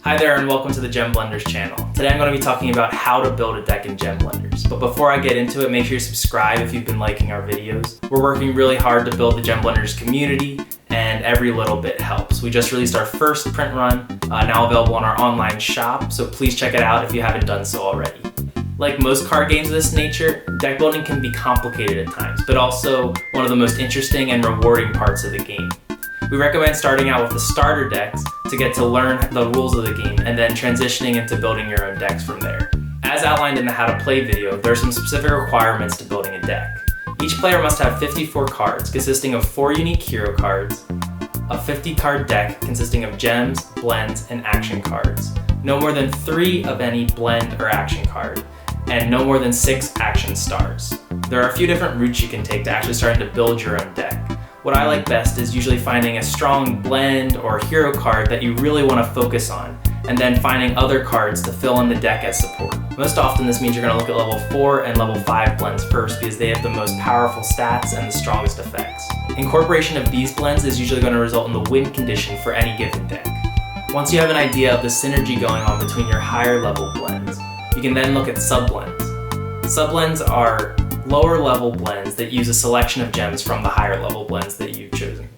Hi there and welcome to the Gem Blenders channel. Today I'm going to be talking about how to build a deck in Gem Blenders. But before I get into it, make sure you subscribe if you've been liking our videos. We're working really hard to build the Gem Blenders community and every little bit helps. We just released our first print run, now available on our online shop, so please check it out if you haven't done so already. Like most card games of this nature, deck building can be complicated at times, but also one of the most interesting and rewarding parts of the game. We recommend starting out with the starter decks to get to learn the rules of the game and then transitioning into building your own decks from there. As outlined in the How to Play video, there are some specific requirements to building a deck. Each player must have 54 cards consisting of 4 unique hero cards, a 50-card deck consisting of gems, blends, and action cards, no more than 3 of any blend or action card, and no more than 6 action stars. There are a few different routes you can take to actually starting to build your own deck. What I like best is usually finding a strong blend or hero card that you really want to focus on, and then finding other cards to fill in the deck as support. Most often this means you're going to look at level 4 and level 5 blends first because they have the most powerful stats and the strongest effects. Incorporation of these blends is usually going to result in the win condition for any given deck. Once you have an idea of the synergy going on between your higher level blends, you can then look at sub-blends. Sub-blends are lower level blends that use a selection of gems from the higher level blends that you've chosen.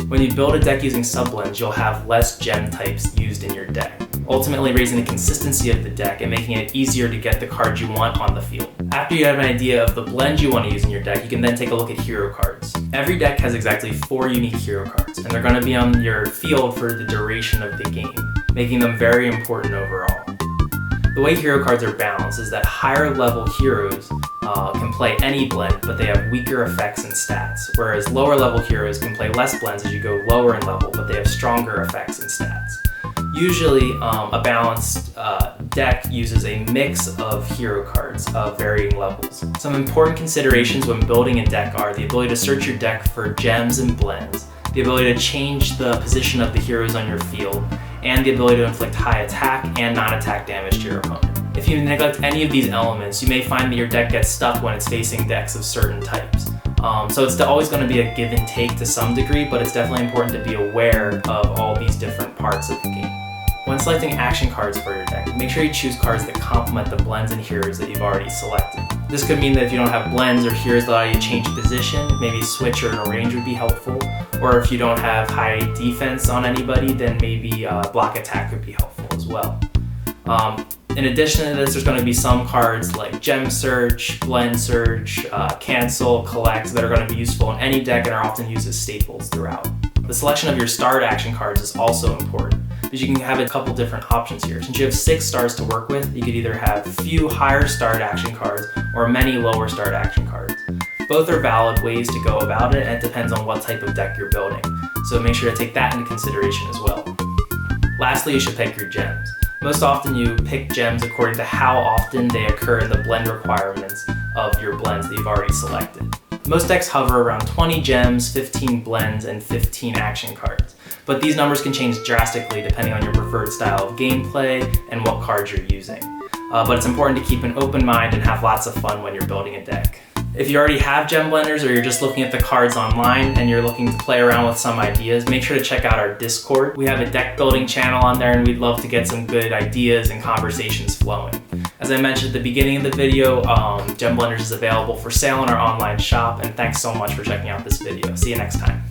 When you build a deck using sub-blends, you'll have less gem types used in your deck, ultimately raising the consistency of the deck and making it easier to get the cards you want on the field. After you have an idea of the blend you want to use in your deck, you can then take a look at hero cards. Every deck has exactly 4 unique hero cards, and they're going to be on your field for the duration of the game, making them very important overall. The way hero cards are balanced is that higher level heroes can play any blend, but they have weaker effects and stats, whereas lower level heroes can play less blends as you go lower in level, but they have stronger effects and stats. Usually, a balanced deck uses a mix of hero cards of varying levels. Some important considerations when building a deck are the ability to search your deck for gems and blends, the ability to change the position of the heroes on your field, and the ability to inflict high attack and non-attack damage to your opponent. If you neglect any of these elements, you may find that your deck gets stuck when it's facing decks of certain types. So it's always going to be a give and take to some degree, but it's definitely important to be aware of all these different parts of the game. When selecting action cards for your deck, make sure you choose cards that complement the blends and heroes that you've already selected. This could mean that if you don't have blends or heroes that allow you to change position, maybe a switch or a range would be helpful. Or if you don't have high defense on anybody, then maybe block attack could be helpful as well. In addition to this, there's going to be some cards like Gem Search, Blend Search, Cancel, Collect that are going to be useful in any deck and are often used as staples throughout. The selection of your starred action cards is also important, because you can have a couple different options here. Since you have 6 stars to work with, you could either have few higher starred action cards or many lower starred action cards. Both are valid ways to go about it, and it depends on what type of deck you're building, so make sure to take that into consideration as well. Lastly, you should pick your gems. Most often you pick gems according to how often they occur in the blend requirements of your blends that you've already selected. Most decks hover around 20 gems, 15 blends, and 15 action cards, but these numbers can change drastically depending on your preferred style of gameplay and what cards you're using. But it's important to keep an open mind and have lots of fun when you're building a deck. If you already have Gem Blenders or you're just looking at the cards online and you're looking to play around with some ideas, make sure to check out our Discord. We have a deck building channel on there and we'd love to get some good ideas and conversations flowing. As I mentioned at the beginning of the video, Gem Blenders is available for sale in our online shop, and thanks so much for checking out this video. See you next time.